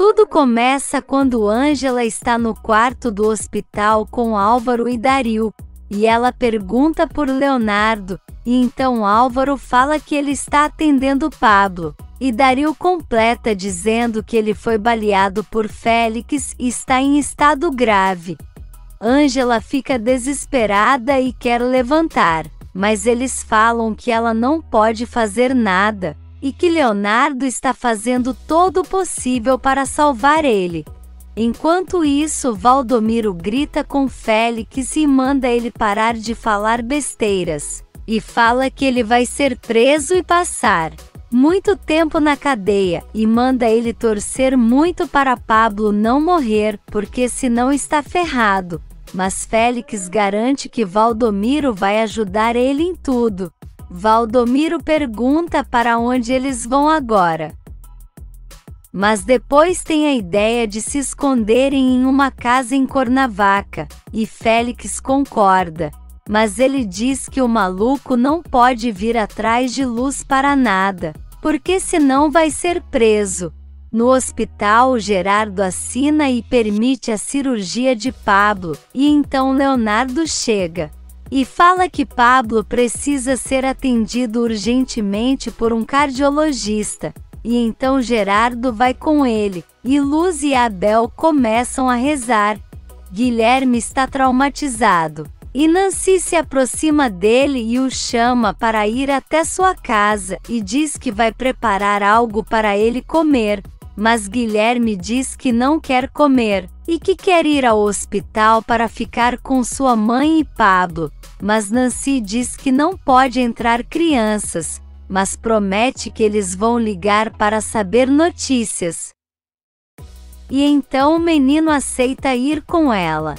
Tudo começa quando Ângela está no quarto do hospital com Álvaro e Dario, e ela pergunta por Leonardo, e então Álvaro fala que ele está atendendo Pablo, e Dario completa dizendo que ele foi baleado por Félix e está em estado grave. Ângela fica desesperada e quer levantar, mas eles falam que ela não pode fazer nada, e que Leonardo está fazendo todo o possível para salvar ele. Enquanto isso, Valdomiro grita com Félix e manda ele parar de falar besteiras, e fala que ele vai ser preso e passar muito tempo na cadeia, e manda ele torcer muito para Pablo não morrer, porque senão está ferrado. Mas Félix garante que Valdomiro vai ajudar ele em tudo. Valdomiro pergunta para onde eles vão agora. Mas depois tem a ideia de se esconderem em uma casa em Cuernavaca, e Félix concorda. Mas ele diz que o maluco não pode vir atrás de Luz para nada, porque senão vai ser preso. No hospital, Gerardo assina e permite a cirurgia de Pablo, e então Leonardo chega e fala que Pablo precisa ser atendido urgentemente por um cardiologista, e então Gerardo vai com ele, e Luz e Abel começam a rezar. Guilherme está traumatizado, e Nancy se aproxima dele e o chama para ir até sua casa, e diz que vai preparar algo para ele comer, mas Guilherme diz que não quer comer, e que quer ir ao hospital para ficar com sua mãe e Pablo. Mas Nancy diz que não pode entrar crianças, mas promete que eles vão ligar para saber notícias. E então o menino aceita ir com ela.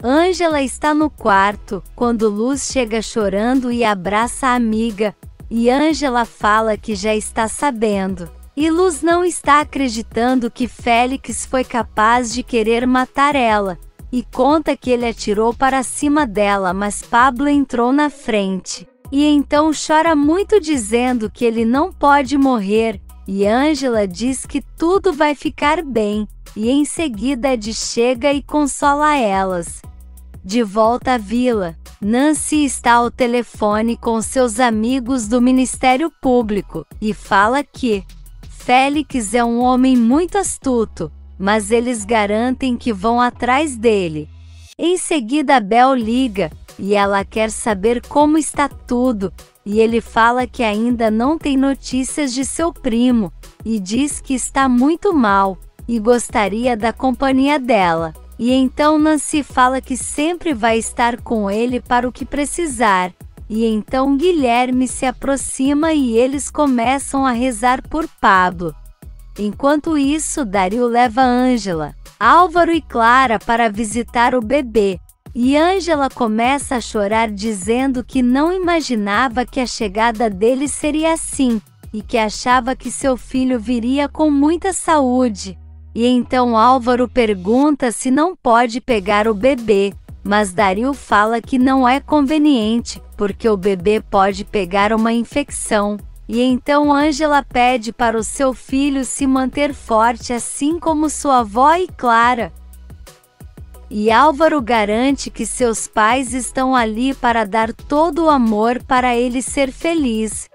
Ângela está no quarto, quando Luz chega chorando e abraça a amiga, e Ângela fala que já está sabendo. E Luz não está acreditando que Félix foi capaz de querer matar ela, e conta que ele atirou para cima dela, mas Pablo entrou na frente. E então chora muito dizendo que ele não pode morrer, e Ângela diz que tudo vai ficar bem, e em seguida Ed chega e consola elas. De volta à vila, Nancy está ao telefone com seus amigos do Ministério Público, e fala que Félix é um homem muito astuto, mas eles garantem que vão atrás dele. Em seguida Abel liga, e ela quer saber como está tudo, e ele fala que ainda não tem notícias de seu primo, e diz que está muito mal, e gostaria da companhia dela. E então Nancy fala que sempre vai estar com ele para o que precisar, e então Guilherme se aproxima e eles começam a rezar por Pablo. Enquanto isso, Dario leva Ângela, Álvaro e Clara para visitar o bebê, e Ângela começa a chorar dizendo que não imaginava que a chegada dele seria assim, e que achava que seu filho viria com muita saúde. E então Álvaro pergunta se não pode pegar o bebê, mas Dario fala que não é conveniente, porque o bebê pode pegar uma infecção. E então Ângela pede para o seu filho se manter forte assim como sua avó e Clara. E Álvaro garante que seus pais estão ali para dar todo o amor para ele ser feliz.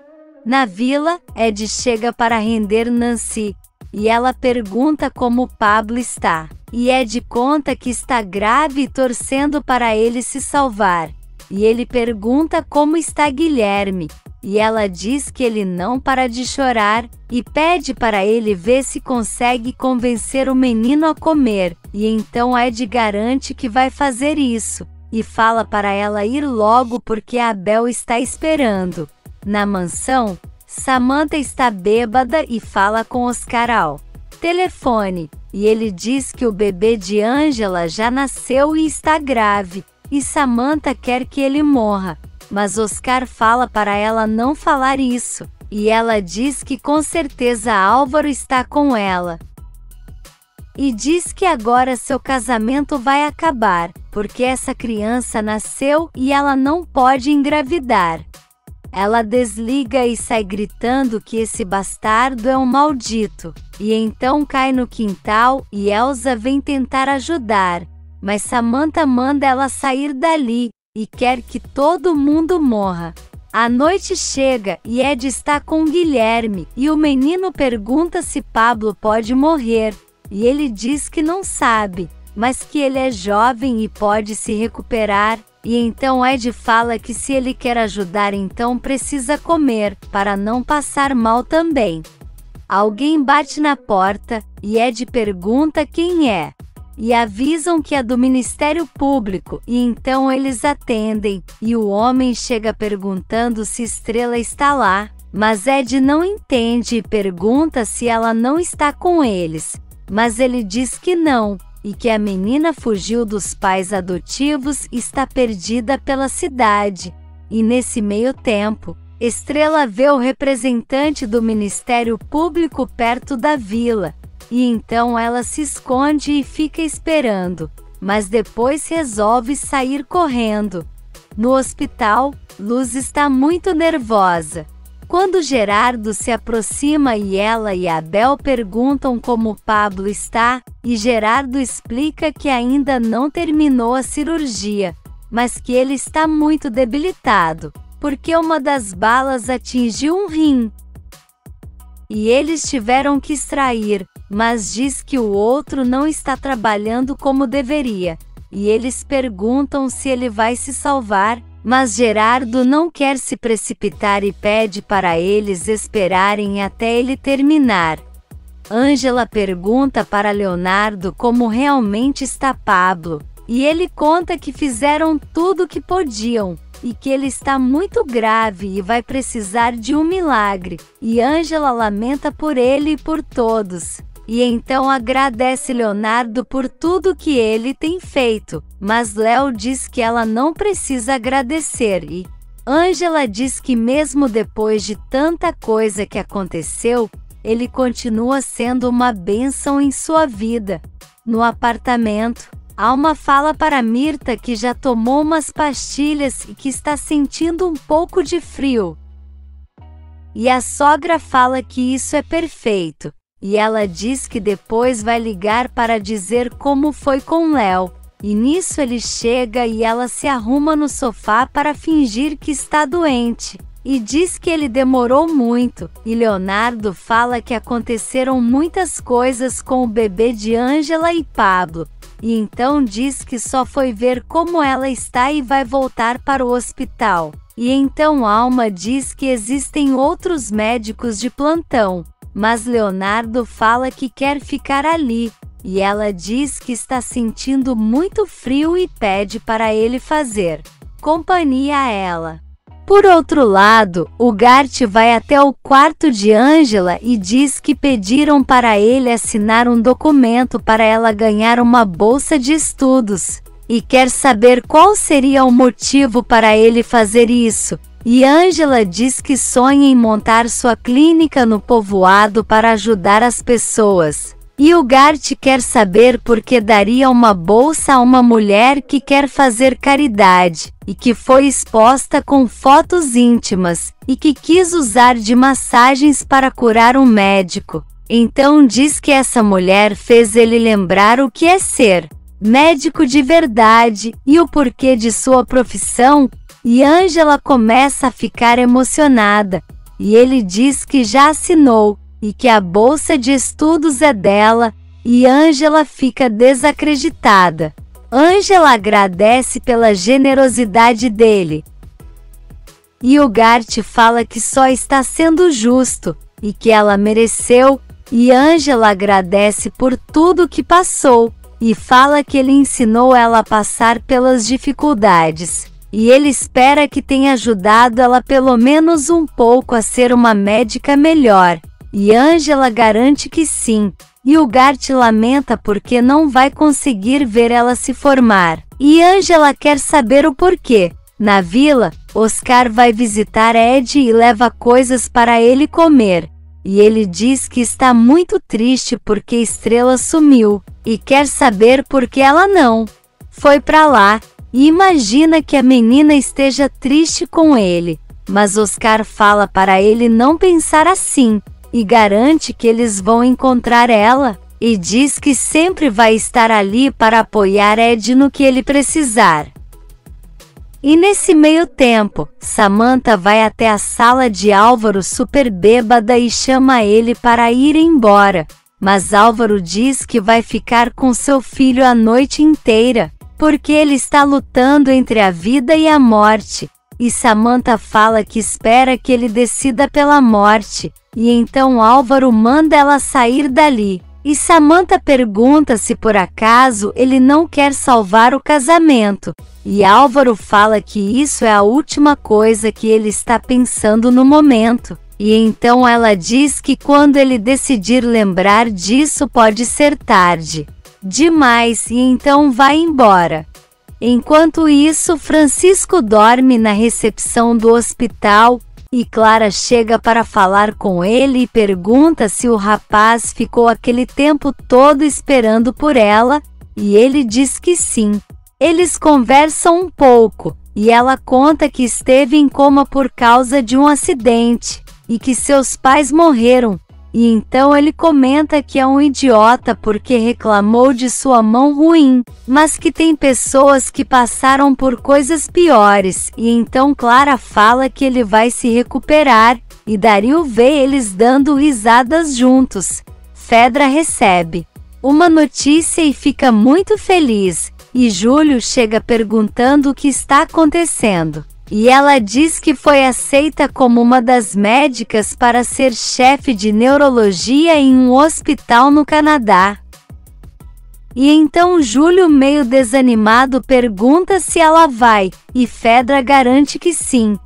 Na vila, Ed chega para render Nancy, e ela pergunta como Pablo está. E Ed conta que está grave e torcendo para ele se salvar. E ele pergunta como está Guilherme. E ela diz que ele não para de chorar, e pede para ele ver se consegue convencer o menino a comer, e então Ed garante que vai fazer isso, e fala para ela ir logo porque a Abel está esperando. Na mansão, Samantha está bêbada e fala com Oscar ao telefone, e ele diz que o bebê de Ângela já nasceu e está grave, e Samantha quer que ele morra. Mas Oscar fala para ela não falar isso, e ela diz que com certeza Álvaro está com ela. E diz que agora seu casamento vai acabar, porque essa criança nasceu e ela não pode engravidar. Ela desliga e sai gritando que esse bastardo é um maldito. E então cai no quintal e Elsa vem tentar ajudar. Mas Samantha manda ela sair dali e quer que todo mundo morra. A noite chega e Ed está com Guilherme e o menino pergunta se Pablo pode morrer. E ele diz que não sabe, mas que ele é jovem e pode se recuperar. E então Ed fala que se ele quer ajudar então precisa comer, para não passar mal também. Alguém bate na porta, e Ed pergunta quem é. E avisam que é do Ministério Público, e então eles atendem, e o homem chega perguntando se Estrela está lá, mas Ed não entende e pergunta se ela não está com eles. Mas ele diz que não, e que a menina fugiu dos pais adotivos e está perdida pela cidade. E nesse meio tempo, Estrela vê o representante do Ministério Público perto da vila, e então ela se esconde e fica esperando, mas depois resolve sair correndo. No hospital, Luz está muito nervosa. Quando Gerardo se aproxima e ela e Abel perguntam como Pablo está, e Gerardo explica que ainda não terminou a cirurgia, mas que ele está muito debilitado, porque uma das balas atingiu um rim. E eles tiveram que extrair, mas diz que o outro não está trabalhando como deveria, e eles perguntam se ele vai se salvar, mas Gerardo não quer se precipitar e pede para eles esperarem até ele terminar. Ângela pergunta para Leonardo como realmente está Pablo, e ele conta que fizeram tudo o que podiam, e que ele está muito grave e vai precisar de um milagre, e Ângela lamenta por ele e por todos. E então agradece Leonardo por tudo que ele tem feito, mas Léo diz que ela não precisa agradecer e Ângela diz que mesmo depois de tanta coisa que aconteceu, ele continua sendo uma bênção em sua vida. No apartamento, Alma fala para Mirta que já tomou umas pastilhas e que está sentindo um pouco de frio. E a sogra fala que isso é perfeito. E ela diz que depois vai ligar para dizer como foi com Léo. E nisso ele chega e ela se arruma no sofá para fingir que está doente. E diz que ele demorou muito. E Leonardo fala que aconteceram muitas coisas com o bebê de Ângela e Pablo. E então diz que só foi ver como ela está e vai voltar para o hospital. E então Alma diz que existem outros médicos de plantão. Mas Leonardo fala que quer ficar ali, e ela diz que está sentindo muito frio e pede para ele fazer companhia a ela. Por outro lado, o Gart vai até o quarto de Ângela e diz que pediram para ele assinar um documento para ela ganhar uma bolsa de estudos, e quer saber qual seria o motivo para ele fazer isso. E Ângela diz que sonha em montar sua clínica no povoado para ajudar as pessoas. E o Gart quer saber por que daria uma bolsa a uma mulher que quer fazer caridade, e que foi exposta com fotos íntimas, e que quis usar de massagens para curar um médico. Então diz que essa mulher fez ele lembrar o que é ser médico de verdade, e o porquê de sua profissão. E Ângela começa a ficar emocionada, e ele diz que já assinou, e que a bolsa de estudos é dela, e Ângela fica desacreditada. Ângela agradece pela generosidade dele. E o Gart fala que só está sendo justo, e que ela mereceu, e Ângela agradece por tudo que passou, e fala que ele ensinou ela a passar pelas dificuldades. E ele espera que tenha ajudado ela pelo menos um pouco a ser uma médica melhor. E Ângela garante que sim. E o Gart lamenta porque não vai conseguir ver ela se formar. E Ângela quer saber o porquê. Na vila, Oscar vai visitar Ed e leva coisas para ele comer. E ele diz que está muito triste porque Estrela sumiu. E quer saber por que ela não foi para lá. E imagina que a menina esteja triste com ele. mas Oscar fala para ele não pensar assim, e garante que eles vão encontrar ela, e diz que sempre vai estar ali para apoiar Ed no que ele precisar. E nesse meio tempo, Samantha vai até a sala de Álvaro super bêbada e chama ele para ir embora, mas Álvaro diz que vai ficar com seu filho a noite inteira, porque ele está lutando entre a vida e a morte, e Samantha fala que espera que ele decida pela morte, e então Álvaro manda ela sair dali. E Samantha pergunta se por acaso ele não quer salvar o casamento, e Álvaro fala que isso é a última coisa que ele está pensando no momento, e então ela diz que quando ele decidir lembrar disso pode ser tarde demais e então vai embora. Enquanto isso, Francisco dorme na recepção do hospital, e Clara chega para falar com ele e pergunta se o rapaz ficou aquele tempo todo esperando por ela, e ele diz que sim. Eles conversam um pouco, e ela conta que esteve em coma por causa de um acidente, e que seus pais morreram, e então ele comenta que é um idiota porque reclamou de sua mão ruim, mas que tem pessoas que passaram por coisas piores, e então Clara fala que ele vai se recuperar, e Dario vê eles dando risadas juntos. Fedra recebe uma notícia e fica muito feliz, e Júlio chega perguntando o que está acontecendo. E ela diz que foi aceita como uma das médicas para ser chefe de neurologia em um hospital no Canadá. E então Júlio, meio desanimado, pergunta se ela vai, e Fedra garante que sim.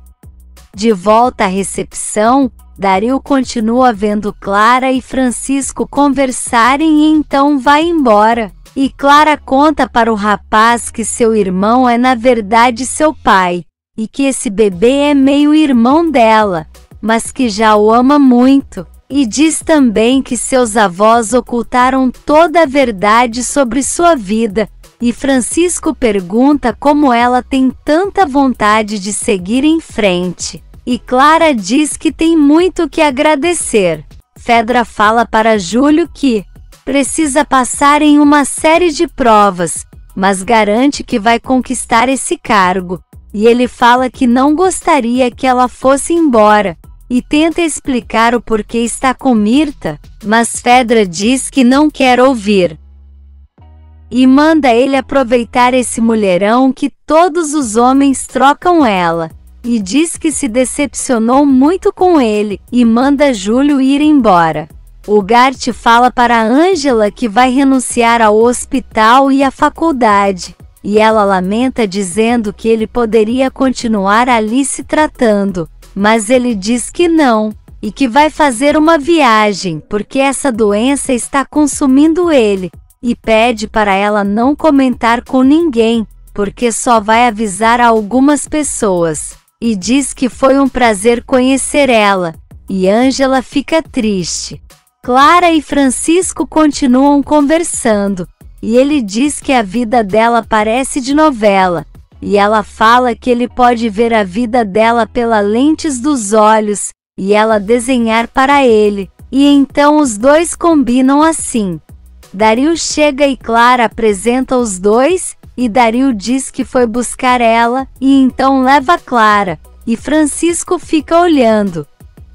De volta à recepção, Dario continua vendo Clara e Francisco conversarem e então vai embora. E Clara conta para o rapaz que seu irmão é na verdade seu pai, e que esse bebê é meio irmão dela, mas que já o ama muito, e diz também que seus avós ocultaram toda a verdade sobre sua vida, e Francisco pergunta como ela tem tanta vontade de seguir em frente, e Clara diz que tem muito que agradecer. Fedra fala para Júlio que precisa passar em uma série de provas, mas garante que vai conquistar esse cargo. E ele fala que não gostaria que ela fosse embora, e tenta explicar o porquê está com Mirta, mas Fedra diz que não quer ouvir. E manda ele aproveitar esse mulherão que todos os homens trocam ela, e diz que se decepcionou muito com ele, e manda Júlio ir embora. O Gart fala para Ângela que vai renunciar ao hospital e à faculdade. E ela lamenta dizendo que ele poderia continuar ali se tratando, mas ele diz que não, e que vai fazer uma viagem, porque essa doença está consumindo ele, e pede para ela não comentar com ninguém, porque só vai avisar a algumas pessoas, e diz que foi um prazer conhecer ela, e Ângela fica triste. Clara e Francisco continuam conversando, e ele diz que a vida dela parece de novela, e ela fala que ele pode ver a vida dela pelas lentes dos olhos, e ela desenhar para ele, e então os dois combinam assim. Dario chega e Clara apresenta os dois, e Dario diz que foi buscar ela, e então leva Clara, e Francisco fica olhando.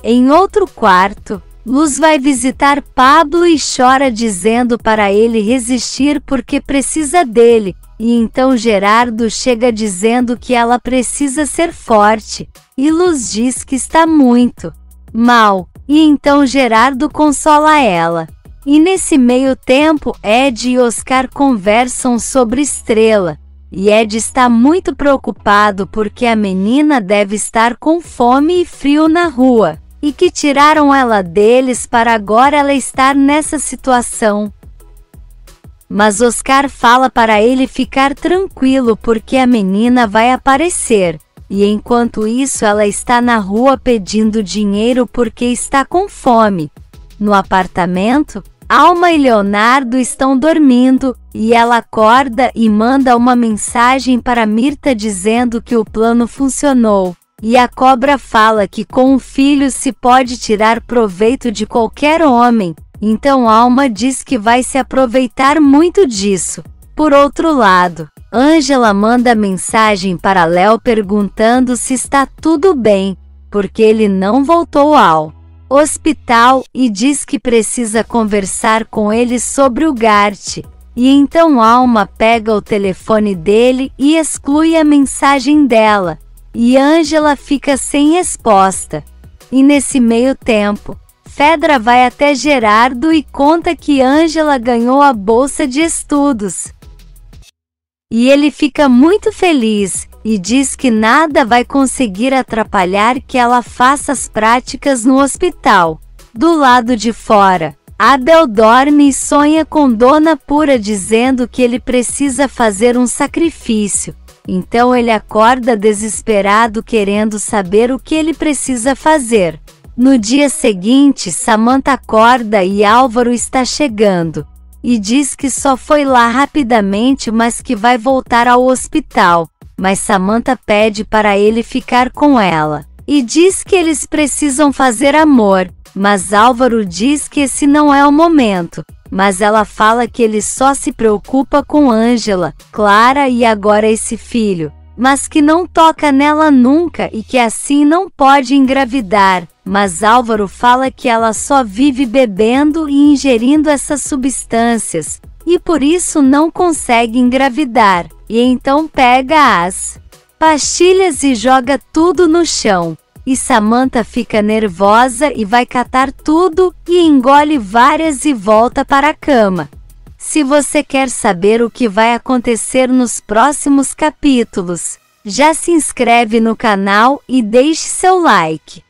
Em outro quarto, Luz vai visitar Pablo e chora dizendo para ele resistir porque precisa dele, e então Gerardo chega dizendo que ela precisa ser forte, e Luz diz que está muito mal, e então Gerardo consola ela. E nesse meio tempo, Ed e Oscar conversam sobre Estrela, e Ed está muito preocupado porque a menina deve estar com fome e frio na rua, e que tiraram ela deles para agora ela estar nessa situação. Mas Oscar fala para ele ficar tranquilo porque a menina vai aparecer, e enquanto isso ela está na rua pedindo dinheiro porque está com fome. No apartamento, Alma e Leonardo estão dormindo, e ela acorda e manda uma mensagem para Mirta dizendo que o plano funcionou, E a cobra fala que com um filho se pode tirar proveito de qualquer homem, então Alma diz que vai se aproveitar muito disso. Por outro lado, Ângela manda mensagem para Léo perguntando se está tudo bem, porque ele não voltou ao hospital e diz que precisa conversar com ele sobre o Gart. E então Alma pega o telefone dele e exclui a mensagem dela. E Ângela fica sem resposta. E nesse meio tempo, Fedra vai até Gerardo e conta que Ângela ganhou a bolsa de estudos. E ele fica muito feliz, e diz que nada vai conseguir atrapalhar que ela faça as práticas no hospital. Do lado de fora, Abel dorme e sonha com Dona Pura dizendo que ele precisa fazer um sacrifício. Então ele acorda desesperado querendo saber o que ele precisa fazer. No dia seguinte, Samantha acorda e Álvaro está chegando. E diz que só foi lá rapidamente, mas que vai voltar ao hospital. Mas Samantha pede para ele ficar com ela. E diz que eles precisam fazer amor. Mas Álvaro diz que esse não é o momento. Mas ela fala que ele só se preocupa com Ângela, Clara e agora esse filho. Mas que não toca nela nunca e que assim não pode engravidar. Mas Álvaro fala que ela só vive bebendo e ingerindo essas substâncias, e por isso não consegue engravidar. E então pega as pastilhas e joga tudo no chão. E Samantha fica nervosa e vai catar tudo, e engole várias e volta para a cama. Se você quer saber o que vai acontecer nos próximos capítulos, já se inscreve no canal e deixe seu like.